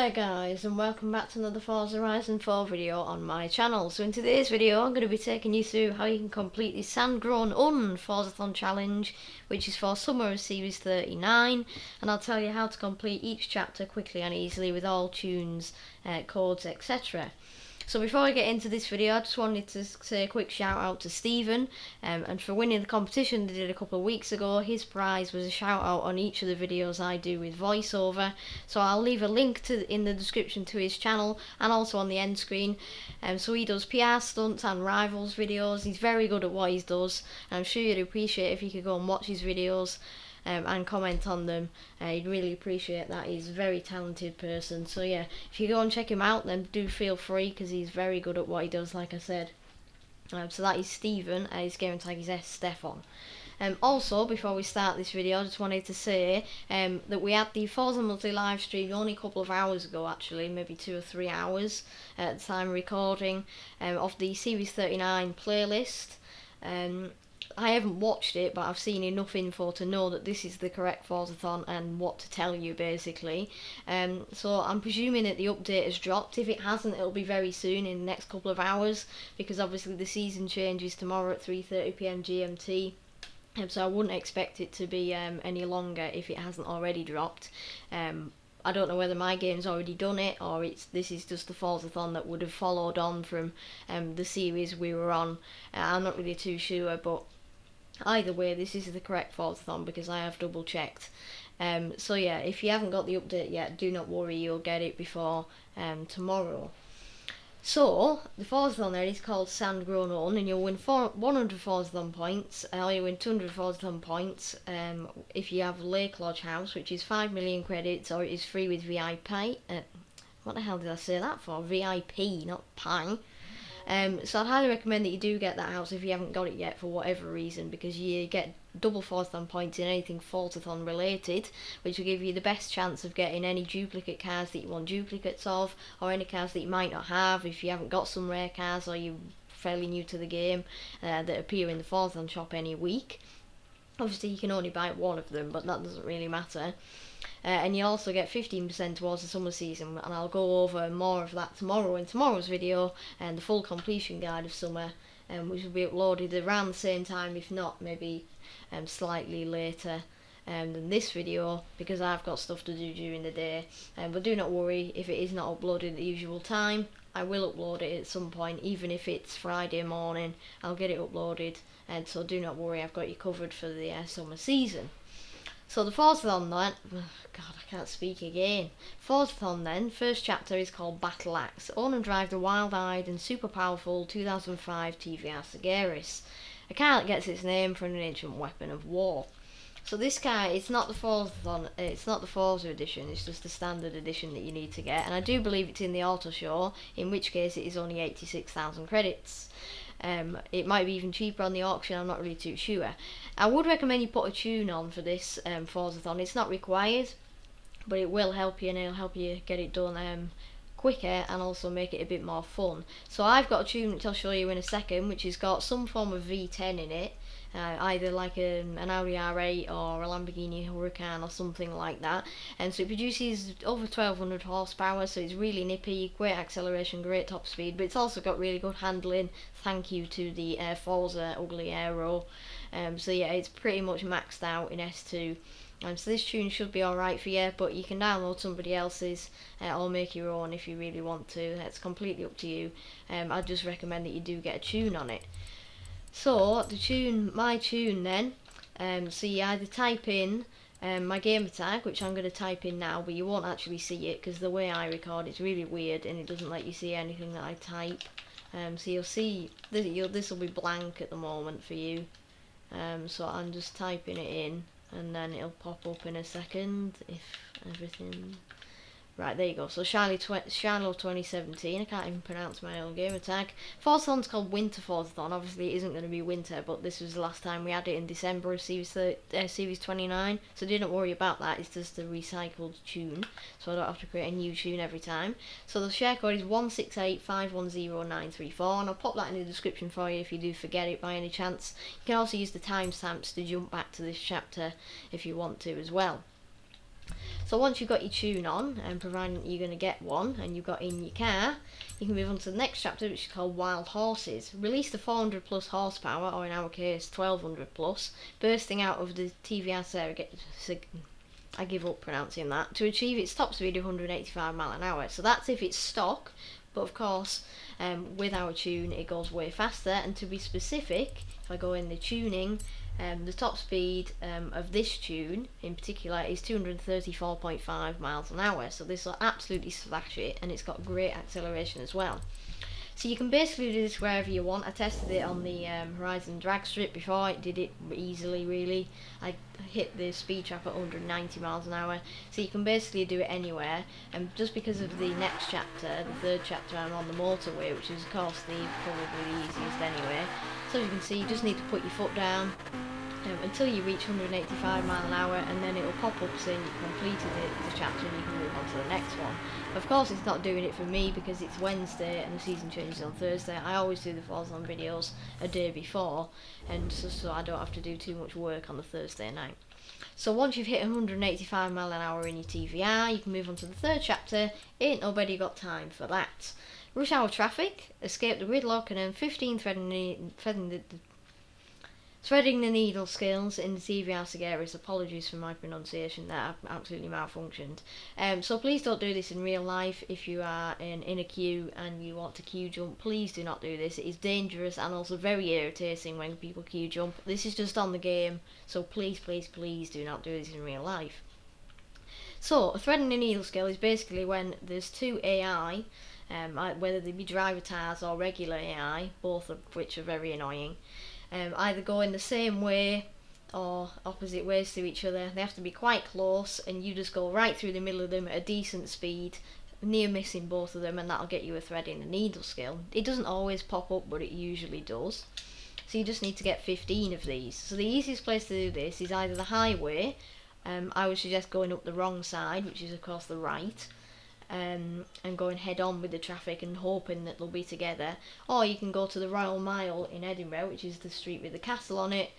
there guys, and welcome back to another Forza Horizon 4 video on my channel. So in today's video I'm going to be taking you through how you can complete the Sandgrown'Un Forzathon challenge, which is for Summer Series 39, and I'll tell you how to complete each chapter quickly and easily with all tunes, codes, etc. So before I get into this video, I just wanted to say a quick shout out to Stephen, and for winning the competition they did a couple of weeks ago. His prize was a shout out on each of the videos I do with voiceover, so I'll leave a link in the description to his channel and also on the end screen. So he does PR stunts and rivals videos. He's very good at what he does, and I'm sure you'd appreciate if you could go and watch his videos and comment on them. He'd really appreciate that. He's a very talented person, so yeah, if you go and check him out then do feel free, because he's very good at what he does, like I said. So that is Stephen. His gamertag is Stefan. Also, before we start this video, I just wanted to say that we had the Forza Multi live stream only a couple of hours ago, actually, maybe 2 or 3 hours at the time of recording, of the Series 39 playlist. I haven't watched it, but I've seen enough info to know that this is the correct Forzathon and what to tell you, basically. So I'm presuming that the update has dropped. If it hasn't, it'll be very soon, in the next couple of hours, because obviously the season changes tomorrow at 3:30 PM GMT. So I wouldn't expect it to be any longer if it hasn't already dropped. I don't know whether my game's already done it, or this is just the Forzathon that would have followed on from the series we were on. I'm not really too sure, but either way, this is the correct Forzathon because I have double checked. So yeah, if you haven't got the update yet, do not worry, you'll get it before tomorrow. So, the Forzathon there is called Sandgrown'Un, and you'll win 100 Forzathon points, or you win 200 Forzathon points if you have Lake Lodge House, which is 5 million credits, or it is free with VIP. What the hell did I say that for? VIP, not Pi. So I'd highly recommend that you do get that house if you haven't got it yet for whatever reason, because you get double Forzathon points in anything Forzathon related, which will give you the best chance of getting any duplicate cars that you want duplicates of, or any cars that you might not have if you haven't got some rare cars or you're fairly new to the game, that appear in the Forzathon shop any week. Obviously you can only buy one of them, but that doesn't really matter. And you also get 15% towards the summer season, and I'll go over more of that tomorrow in tomorrow's video, and the full completion guide of summer, which will be uploaded around the same time, if not maybe slightly later than this video, because I've got stuff to do during the day. But do not worry if it is not uploaded at the usual time. I will upload it at some point, even if it's Friday morning. I'll get it uploaded, and so do not worry, I've got you covered for the summer season. So the Forzathon then, God, I can't speak again. Forzathon then, first chapter is called Battle Axe. Own and drive the wild-eyed and super powerful 2005 TVR Sagaris, a car that gets its name from an ancient weapon of war. So this car, it's not the Forzathon, it's not the Forza edition, it's just the standard edition that you need to get, and I do believe it's in the auto show, in which case it is only 86,000 credits. It might be even cheaper on the auction, I'm not really too sure. I would recommend you put a tune on for this Forzathon. It's not required, but it will help you, and it'll help you get it done quicker and also make it a bit more fun. So I've got a tune which I'll show you in a second, which has got some form of V10 in it, either like an Audi R8 or a Lamborghini Huracan or something like that, and so it produces over 1200 horsepower, so it's really nippy, great acceleration, great top speed, but it's also got really good handling, thank you to the Forza ugly aero. So yeah, it's pretty much maxed out in S2. So this tune should be alright for you, but you can download somebody else's or make your own if you really want to. It's completely up to you. I'd just recommend that you do get a tune on it. So the tune, my tune then, so you either type in my gamertag, which I'm going to type in now, but you won't actually see it because the way I record it's really weird and it doesn't let you see anything that I type. So you'll see, this will be blank at the moment for you. So I'm just typing it in, and then it'll pop up in a second if everything. Right, there you go. So Shylo 2017. I can't even pronounce my own gamer tag. Forzathon's called Winter Forzathon. Obviously it isn't going to be winter, but this was the last time we had it in December of Series 29. So do not worry about that. It's just a recycled tune, so I don't have to create a new tune every time. So the share code is 168510934, and I'll pop that in the description for you if you do forget it by any chance. You can also use the timestamps to jump back to this chapter if you want to as well. So once you've got your tune on, and providing you're going to get one, and you've got in your car, you can move on to the next chapter, which is called Wild Horses. Release the 400 plus horsepower, or in our case 1200 plus, bursting out of the TVR I give up pronouncing that, to achieve its top speed of 185 mile an hour. So that's if it's stock, but of course with our tune it goes way faster. And to be specific, if I go in the tuning, the top speed of this tune in particular is 234.5 miles an hour, so this will absolutely slash it, and it's got great acceleration as well. So you can basically do this wherever you want. I tested it on the Horizon drag strip before. It did it easily, really. I hit the speed trap at 190 miles an hour. So you can basically do it anywhere. And just because of the next chapter, the third chapter, I'm on the motorway, which is of course probably the easiest anyway. So as you can see, you just need to put your foot down until you reach 185 mile an hour, and then it'll pop up saying you've completed the chapter and you can move on to the next one. Of course it's not doing it for me because it's Wednesday and the season changes on Thursday. I always do the Forzathon videos a day before, and so I don't have to do too much work on the Thursday night. So once you've hit 185 mile an hour in your TVR, you can move on to the third chapter. Ain't nobody got time for that. Rush hour traffic, escape the gridlock, and then 15 threading the needle skills in the TVR Sagaris. Apologies for my pronunciation, that absolutely malfunctioned. So please don't do this in real life. If you are in a queue and you want to queue jump, please do not do this. It is dangerous and also very irritating when people queue jump. This is just on the game, so please, please, please do not do this in real life. So a threading the needle skill is basically when there's two AI, whether they be driver tars or regular AI, both of which are very annoying. Either go in the same way or opposite ways to each other. They have to be quite close, and you just go right through the middle of them at a decent speed, near missing both of them, and that'll get you a threading the needle skill. It doesn't always pop up, but it usually does. So you just need to get 15 of these. So the easiest place to do this is either the highway. I would suggest going up the wrong side, which is of course the right, and going head on with the traffic and hoping that they'll be together. Or you can go to the Royal Mile in Edinurgh, which is the street with the castle on it.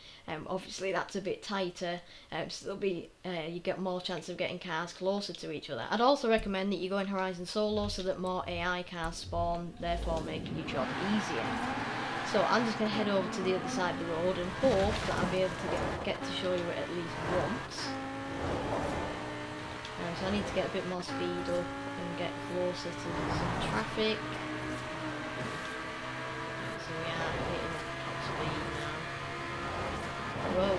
Obviously that's a bit tighter, so there'll be you get more chance of getting cars closer to each other. I'd also recommend that you go in Horizon Solo so that more AI cars spawn, therefore making your job easier. So I'm just going to head over to the other side of the road and hope that I'll be able to get to show you it at least once. So I need to get a bit more speed up and get closer to some traffic. So we are hitting top speed now. Whoa.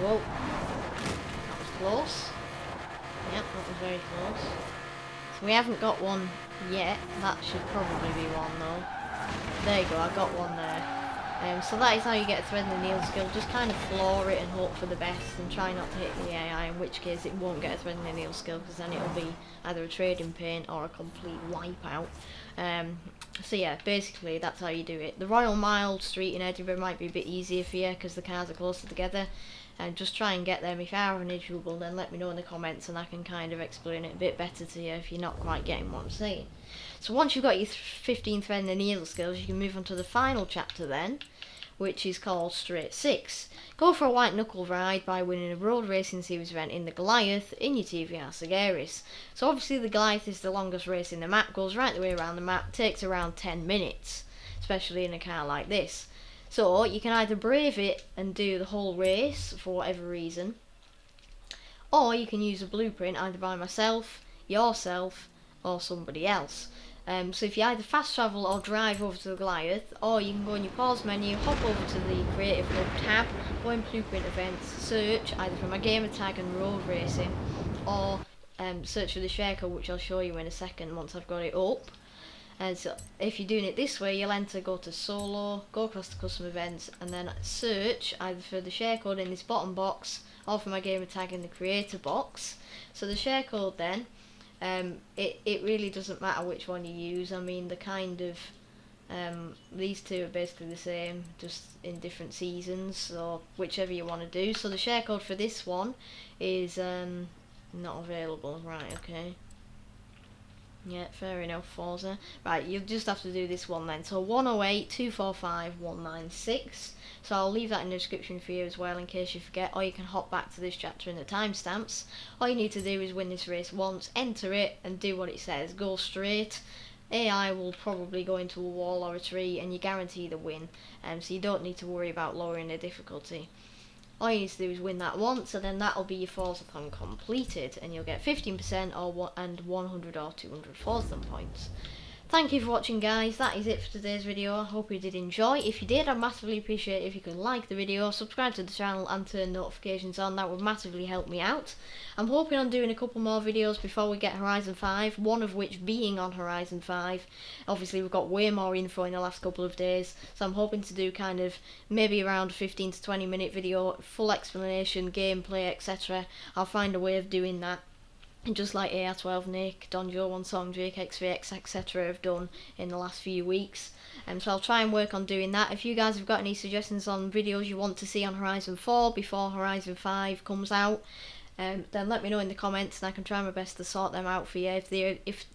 Whoa. That was close. Yep, that was very close. So we haven't got one yet. That should probably be one though. There you go, I got one there. So that is how you get a thread in the needle skill. Just kind of floor it and hope for the best, and try not to hit the AI, in which case it won't get a thread in the needle skill, because then it'll be either a trading paint or a complete wipeout. So yeah, basically that's how you do it. The Royal Mile Street in Edinburgh might be a bit easier for you because the cars are closer together. And just try and get them. If you are having trouble, then let me know in the comments and I can kind of explain it a bit better to you if you're not quite getting what I'm saying. So once you've got your 15 thread and the needle skills, you can move on to the final chapter then, which is called Straight 6. Go for a white knuckle ride by winning a road racing series event in the Goliath in your TVR Sagaris. So obviously the Goliath is the longest race in the map, goes right the way around the map, takes around 10 minutes, especially in a car like this. So you can either brave it and do the whole race for whatever reason, or you can use a blueprint either by myself, yourself, or somebody else. So if you either fast travel or drive over to the Goliath, or you can go in your pause menu, hop over to the Creative Hub tab, go in Blueprint Events, search either for my gamertag and road racing, or search for the share code, which I'll show you in a second once I've got it up. And so if you're doing it this way, you'll enter, go to solo, go across to custom events, and then search either for the share code in this bottom box or for my gamer tag in the creator box. So the share code then, it really doesn't matter which one you use. I mean, the kind of these two are basically the same, just in different seasons, so whichever you want to do. So the share code for this one is not available. Right, okay. Yeah, fair enough, Forza. Right, you'll just have to do this one then. So 108 245 196. So I'll leave that in the description for you as well in case you forget, or you can hop back to this chapter in the timestamps. All you need to do is win this race once, enter it, and do what it says. Go straight. AI will probably go into a wall or a tree, and you guarantee the win. So you don't need to worry about lowering the difficulty. All you need to do is win that once, and then that'll be your Forzathon completed, and you'll get 15% and 100 or 200 Forzathon points. Thank you for watching, guys. That is it for today's video. I hope you did enjoy. If you did, I'd massively appreciate it if you could like the video, subscribe to the channel and turn notifications on. That would massively help me out. I'm hoping on doing a couple more videos before we get Horizon 5, one of which being on Horizon 5. Obviously we've got way more info in the last couple of days, so I'm hoping to do kind of maybe around a 15 to 20 minute video, full explanation, gameplay, etc. I'll find a way of doing that. And just like AR12 Nick, Don Joe One Song, Jake XVX, etc. have done in the last few weeks. So I'll try and work on doing that. If you guys have got any suggestions on videos you want to see on Horizon 4 before Horizon 5 comes out, then let me know in the comments and I can try my best to sort them out for you.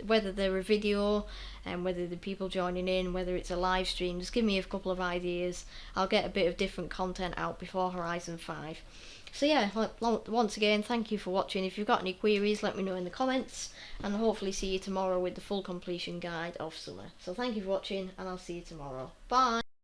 Whether they're a video and whether the people joining in, whether it's a live stream, just give me a couple of ideas. I'll get a bit of different content out before Horizon 5. So yeah, once again, thank you for watching. If you've got any queries, let me know in the comments, and I'll hopefully see you tomorrow with the full completion guide of Summer. So thank you for watching, and I'll see you tomorrow. Bye!